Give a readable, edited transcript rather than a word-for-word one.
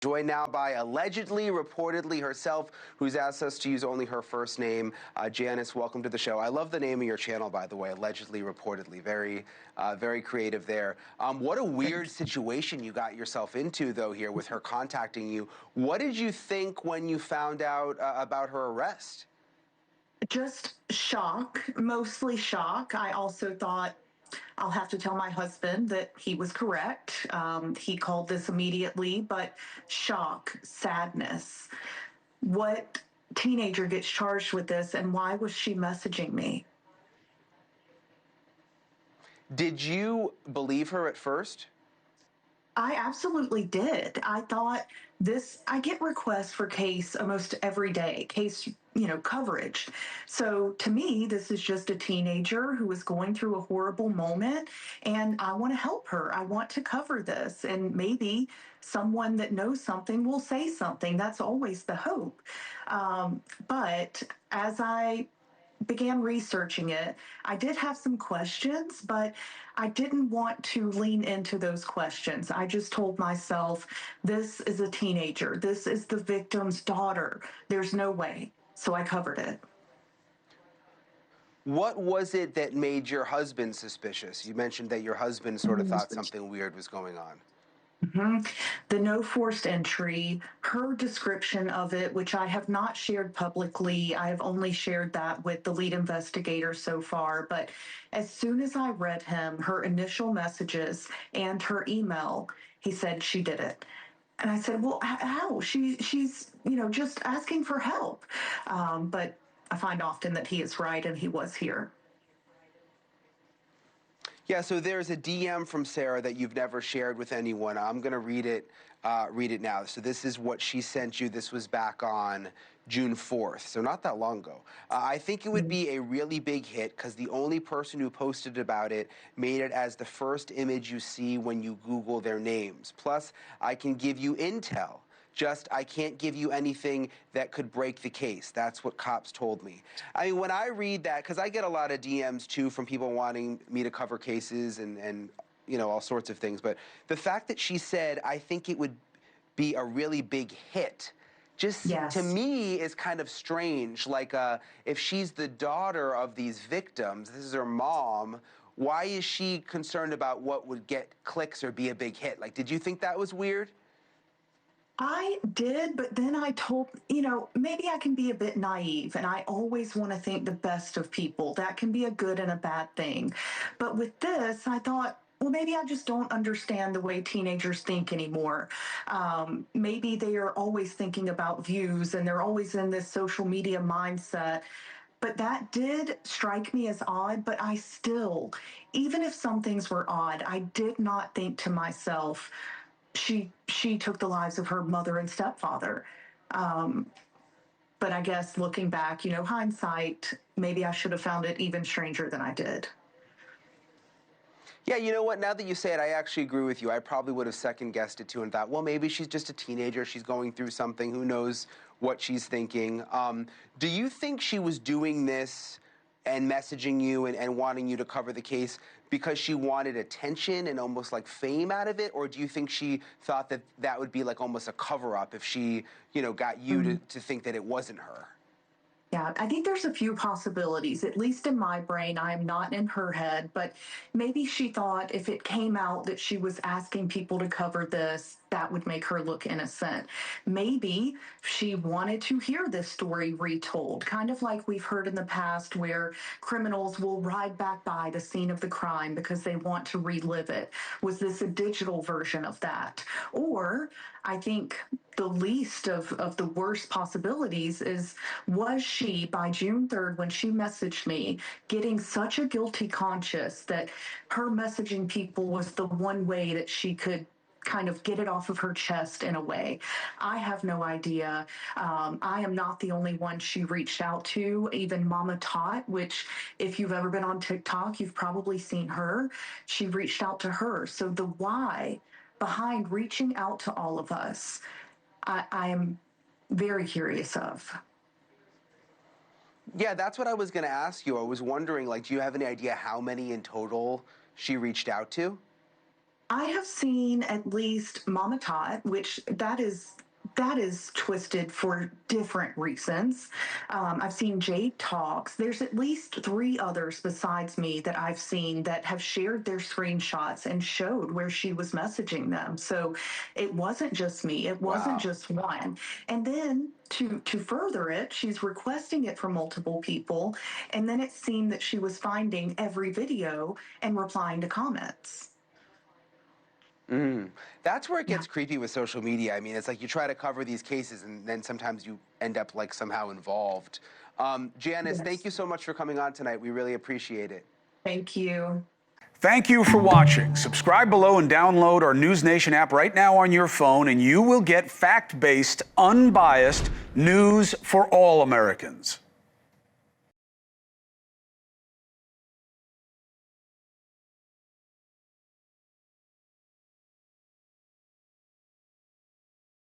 Joined now by allegedly, reportedly herself, who's asked us to use only her first name. Janice, welcome to the show. I love the name of your channel, by the way, allegedly, reportedly. Very creative there. What a weird situation you got yourself into, though, here with her contacting you. What did you think when you found out about her arrest? Just shock, mostly shock. I also thought I'll have to tell my husband that he was correct. He called this immediately, but shock, sadness. What teenager gets charged with this, and why was she messaging me? Did you believe her at first? I absolutely did. I thought I get requests for case almost every day, coverage. So to me, this is just a teenager who is going through a horrible moment, and I want to help her. I want to cover this, and maybe someone that knows something will say something. That's always the hope. But as I began researching it, I did have some questions, but I didn't want to lean into those questions. I just told myself, this is a teenager. This is the victim's daughter. There's no way. So I covered it. What was it that made your husband suspicious? You mentioned that your husband sort of thought something weird was going on. Mm-hmm. The no forced entry, her description of it, which I have not shared publicly, I have only shared that with the lead investigator so far. But as soon as I read her initial messages and her email, he said she did it. And I said, well, how? She's just asking for help. But I find often that he is right, and he was here. Yeah, so there's a DM from Sarah that you've never shared with anyone. I'm going to read it now. So this is what she sent you. This was back on June 4th, so not that long ago. I think it would be a really big hit because the only person who posted about it made it as the first image you see when you Google their names. Plus, I can give you intel. Just, I can't give you anything that could break the case. That's what cops told me. I mean, when I read that, because I get a lot of DMs, too, from people wanting me to cover cases and all sorts of things. But the fact that she said, I think it would be a really big hit, just to Yes. me is kind of strange. Like, if she's the daughter of these victims, this is her mom, why is she concerned about what would get clicks or be a big hit? Like, did you think that was weird? I did, but then I told, maybe I can be a bit naive and I always want to think the best of people. That can be a good and a bad thing. But with this, I thought, well, maybe I just don't understand the way teenagers think anymore. Maybe they are always thinking about views and they're always in this social media mindset. But that did strike me as odd, but I still, even if some things were odd, I did not think to myself, she took the lives of her mother and stepfather. Um, but I guess looking back, hindsight, maybe I should have found it even stranger than I did. Yeah, you know what? Now that you say it, I actually agree with you. I probably would have second-guessed it, too, and thought, well, maybe she's just a teenager. She's going through something. Who knows what she's thinking? Do you think she was doing this and messaging you and wanting you to cover the case because she wanted attention and almost like fame out of it? Or do you think she thought that that would be like almost a cover-up if she, got you to think that it wasn't her? Yeah, I think there's a few possibilities. At least in my brain, I am not in her head, but maybe she thought if it came out that she was asking people to cover this, that would make her look innocent. Maybe she wanted to hear this story retold, kind of like we've heard in the past where criminals will ride back by the scene of the crime because they want to relive it. Was this a digital version of that? Or I think the least of the worst possibilities is, was she by June 3rd when she messaged me getting such a guilty conscience that her messaging people was the one way that she could kind of get it off of her chest in a way? I have no idea. I am not the only one she reached out to. Even Mama Tot, which if you've ever been on TikTok, you've probably seen her. She reached out to her. So the why behind reaching out to all of us, I am very curious of. Yeah, that's what I was going to ask you. I was wondering, like, do you have any idea how many in total she reached out to? I have seen at least Mama Tot, which that is twisted for different reasons. I've seen Jade Talks. There's at least three others besides me that I've seen that have shared their screenshots and showed where she was messaging them. So it wasn't just me. It wasn't Wow. just one. And then to further it, she's requesting it from multiple people. And then it seemed that she was finding every video and replying to comments. That's where it Yeah. gets creepy with social media. I mean, it's like you try to cover these cases and then sometimes you end up like somehow involved. Janice, thank Yes. you so much for coming on tonight. We really appreciate it. Thank you. Thank you for watching. Subscribe below and download our NewsNation app right now on your phone, and you will get fact-based, unbiased news for all Americans.